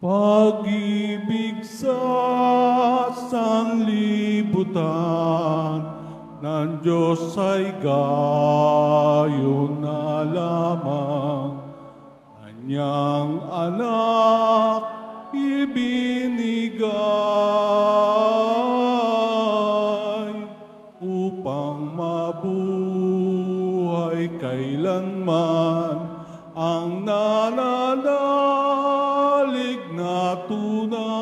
Pag-ibig sa sanlibutan ng Diyos ay gayon na lamang. Kanyang anak ibinigay upang mabuhay kailanman ang nananalig na tunay.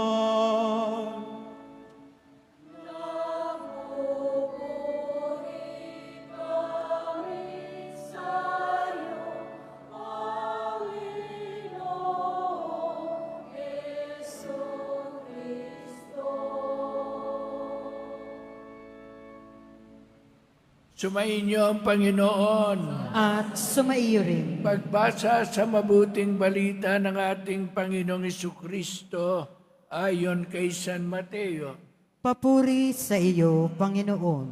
Sumainyo ang Panginoon. At sumaiyo rin. Pagbasa sa mabuting balita ng ating Panginoong Jesucristo ayon kay San Mateo. Papuri sa iyo, Panginoon.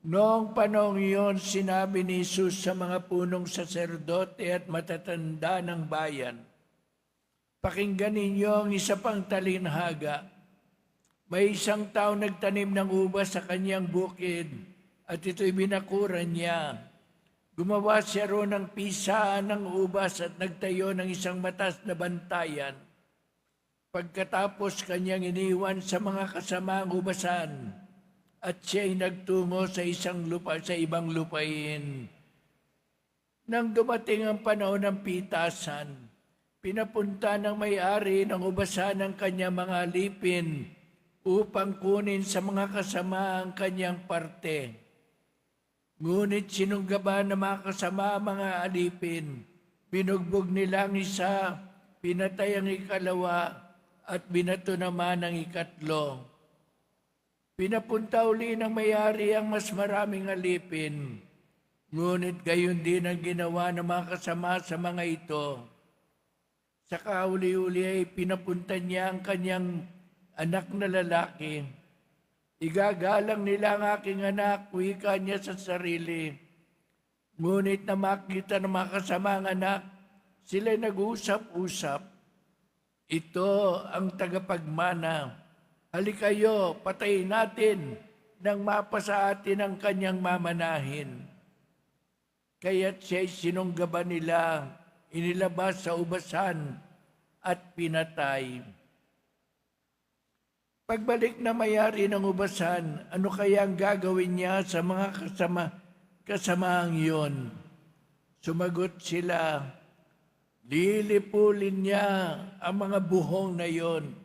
Noong panahon iyon, sinabi ni Jesus sa mga punong saserdote at matatanda ng bayan, "Pakinggan ninyo ang isa pang talinhaga. May isang tao nagtanim ng ubas sa kanyang bukid, at ito'y binakuran niya. Gumawa siya roon ng pisaan ng ubas at nagtayo ng isang mataas na bantayan. Pagkatapos kanyang iniwan sa mga kasamaang ubasan, at siya'y nagtungo sa ibang lupain. Nang dumating ang panahon ng pitasan, pinapunta ng may-ari ng ubasan ng kanyang mga alipin upang kunin sa mga kasama ang kanyang parte. Ngunit sinunggaban ng mga kasama mga alipin, binugbog nila ang isa, pinatay ang ikalawa, at binato naman ang ikatlo. Pinapunta uli ng may-ari ang mas maraming alipin, ngunit gayon din ang ginawa ng mga kasama sa mga ito. Sa kauli-uli ay pinapunta niya ang kanyang anak na lalaki. Igagalang nila ang aking anak, wika niya sa sarili. Ngunit na makita ng mga kasamang anak, sila'y nag-usap-usap. Ito ang tagapagmana. Halikayo, patayin natin nang mapasa atin ang kanyang mamanahin. Kaya't siya'y sinunggaban nila, inilabas sa ubasan at pinatay. Pagbalik na may-ari ng ubasan, ano kaya ang gagawin niya sa mga kasamaang iyon? Sumagot sila, lilipulin niya ang mga buhong na iyon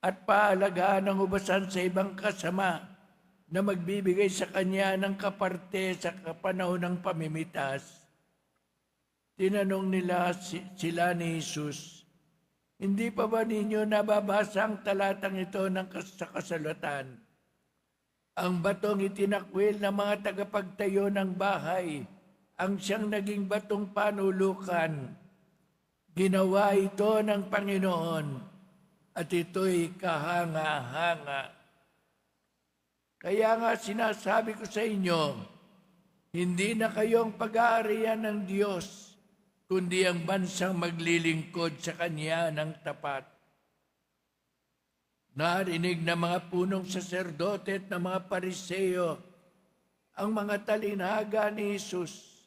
at paalagaan ng ubasan sa ibang kasama na magbibigay sa kanya ng kaparte sa panahon ng pamimitas. Tinanong nila sila ni Jesus, "Hindi pa ba ninyo nababasa ang talatang ito sa kasulatan? Ang batong itinakwil ng mga tagapagtayo ng bahay, ang siyang naging batong panulukan. Ginawa ito ng Panginoon, at ito'y kahanga-hanga. Kaya nga sinasabi ko sa inyo, hindi na kayong pag-aarian ng Diyos, kundi ang bansang maglilingkod sa Kanya ng tapat." Narinig ng mga punong saserdote at ng mga pariseo ang mga talinhaga ni Jesus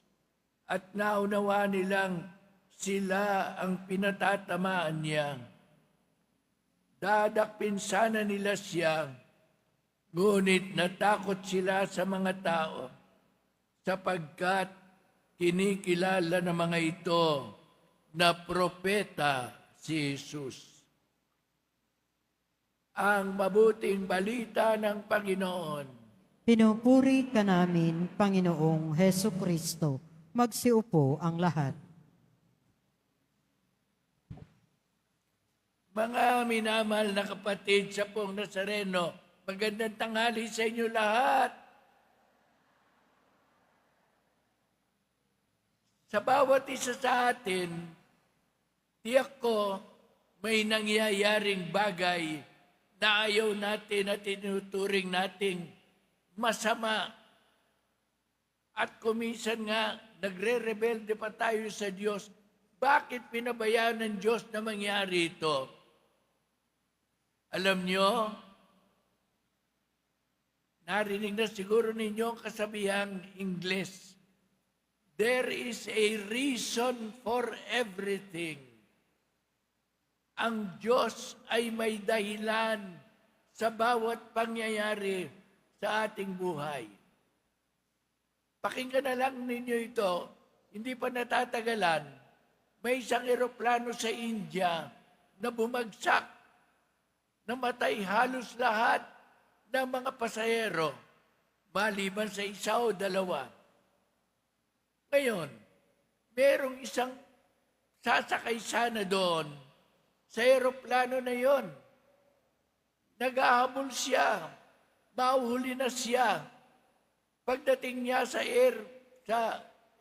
at naunawa nilang sila ang pinatatamaan niya. Dadakpin sana nila siya, ngunit natakot sila sa mga tao sapagkat kinikilala ng mga ito na propeta si Jesus. Ang mabuting balita ng Panginoon. Pinupuri ka namin, Panginoong Heso Kristo. Magsiupo ang lahat. Mga minamahal na kapatid sa Poong Nazareno, magandang tanghali sa inyo lahat. Sa bawat isa sa atin, tiyak ko may nangyayaring bagay na ayaw natin at tinuturing nating masama. At kuminsan nga, nagre-rebelde pa tayo sa Diyos. Bakit pinabayaan ng Diyos na mangyari ito? Alam nyo, narinig na siguro ninyo ang kasabihang Ingles. There is a reason for everything. Ang Diyos ay may dahilan sa bawat pangyayari sa ating buhay. Pakinggan na lang ninyo ito, hindi pa natatagalan, may isang eroplano sa India na bumagsak, namatay halos lahat ng mga pasahero, maliban sa isa o dalawa. Ngayon, merong isang sasakay sana doon sa eroplano na yon. Naghahabol siya, mahuhuli na siya. Pagdating niya sa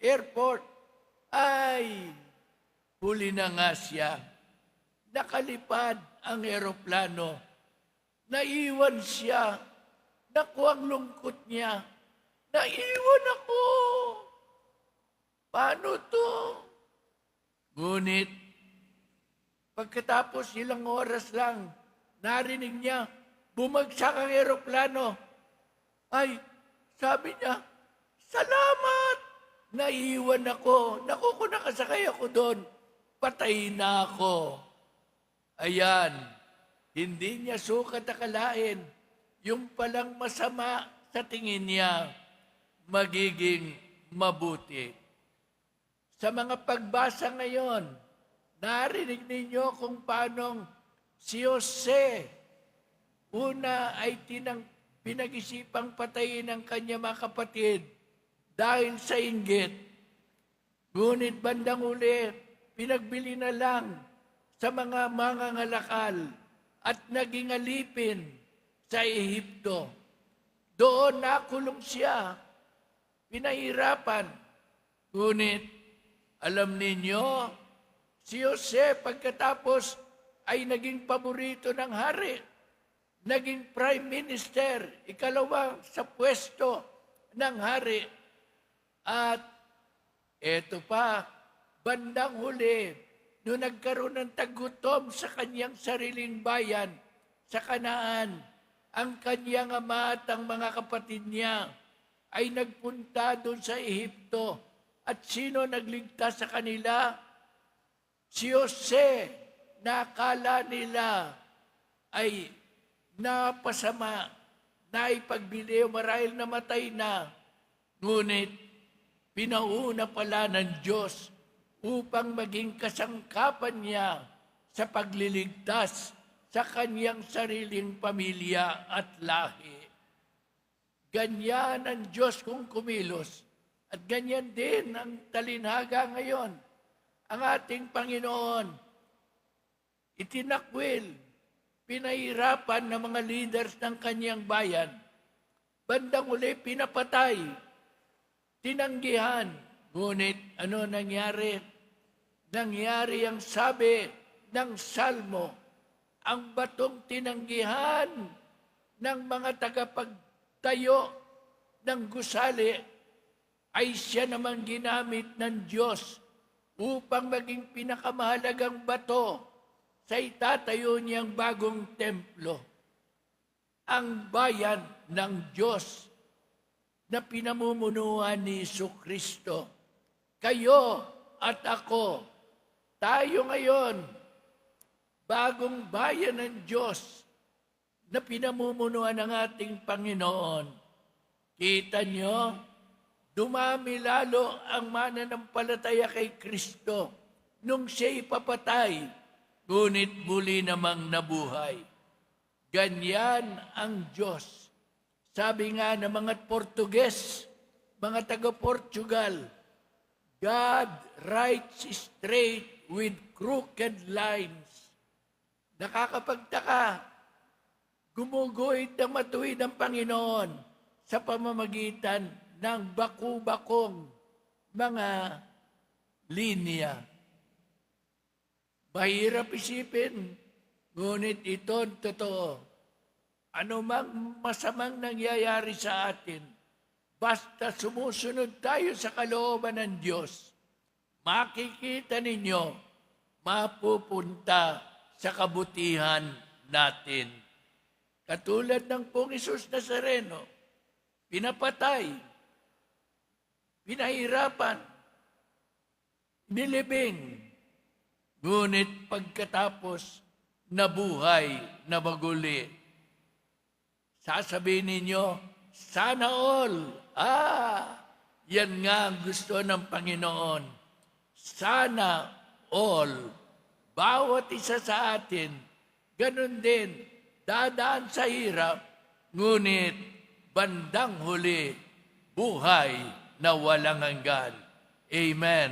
airport, ay huli na nga siya. Nakalipad ang eroplano. Naiwan siya. Naku, ang lungkot niya. Naiwan ako. Paano to? Ngunit, pagkatapos ilang oras lang, narinig niya, bumagsak ang eroplano. Ay, sabi niya, salamat! Naiwan ako. Naku, kung nakasakay ako doon, patay na ako. Ayan, hindi niya sukat akalain. Yung palang masama sa tingin niya, magiging mabuti. Sa mga pagbasa ngayon, narinig ninyo kung paanong si Jose, una ay pinag-isipang patayin ang kanya mga kapatid dahil sa inggit. Ngunit bandang uli, pinagbili na lang sa mga mangangalakal at naging alipin sa Ehipto. Doon nakulong siya, pinahirapan. Ngunit, alam ninyo, si Jose pagkatapos ay naging paborito ng hari. Naging prime minister, ikalawa sa pwesto ng hari. At eto pa, bandang huli, noong nagkaroon ng tagutom sa kanyang sariling bayan, sa Kanaan, ang kanyang ama at ang mga kapatid niya ay nagpunta doon sa Ehipto. At sino nagligtas sa kanila? Si Jose, na akala nila ay napasama, na ipagbili o marahil namatay na. Ngunit, pinauna pala ng Diyos upang maging kasangkapan niya sa pagliligtas sa kanyang sariling pamilya at lahi. Ganyan ang Diyos kung kumilos. At ganyan din ang talinhaga ngayon. Ang ating Panginoon, itinakwil, pinahirapan ng mga leaders ng kanyang bayan. Bandang uli, pinapatay, tinanggihan. Ngunit ano nangyari? Nangyari ang sabi ng Salmo, ang batong tinanggihan ng mga tagapagtayo ng gusali ay siya naman ginamit ng Diyos upang maging pinakamahalagang bato sa itatayo niyang bagong templo. Ang bayan ng Diyos na pinamumunuan ni Jesucristo. Kayo at ako, tayo ngayon, bagong bayan ng Diyos na pinamumunuan ng ating Panginoon. Kita niyo, dumami lalo ang mananampalataya kay Kristo nung siya ipapatay, ngunit muli namang nabuhay. Ganyan ang Diyos. Sabi nga ng mga Portuges, mga taga-Portugal, God writes straight with crooked lines. Nakakapagtaka, gumuguhit ng matuwid ang Panginoon sa pamamagitan ng baku-bakong mga linya. Mahirap isipin, ngunit ito ang totoo. Ano mang masamang nangyayari sa atin, basta sumusunod tayo sa kalooban ng Diyos, makikita ninyo, mapupunta sa kabutihan natin. Katulad ng pong Isus Nazareno, pinapatay, pinahirapan, nilibing, ngunit pagkatapos nabuhay na maguli. Sasabihin ninyo, sana all. Yan nga ang gusto ng Panginoon. Sana all. Bawat isa sa atin, ganun din, dadaan sa hirap, ngunit bandang huli, buhay na walang hanggan. Amen.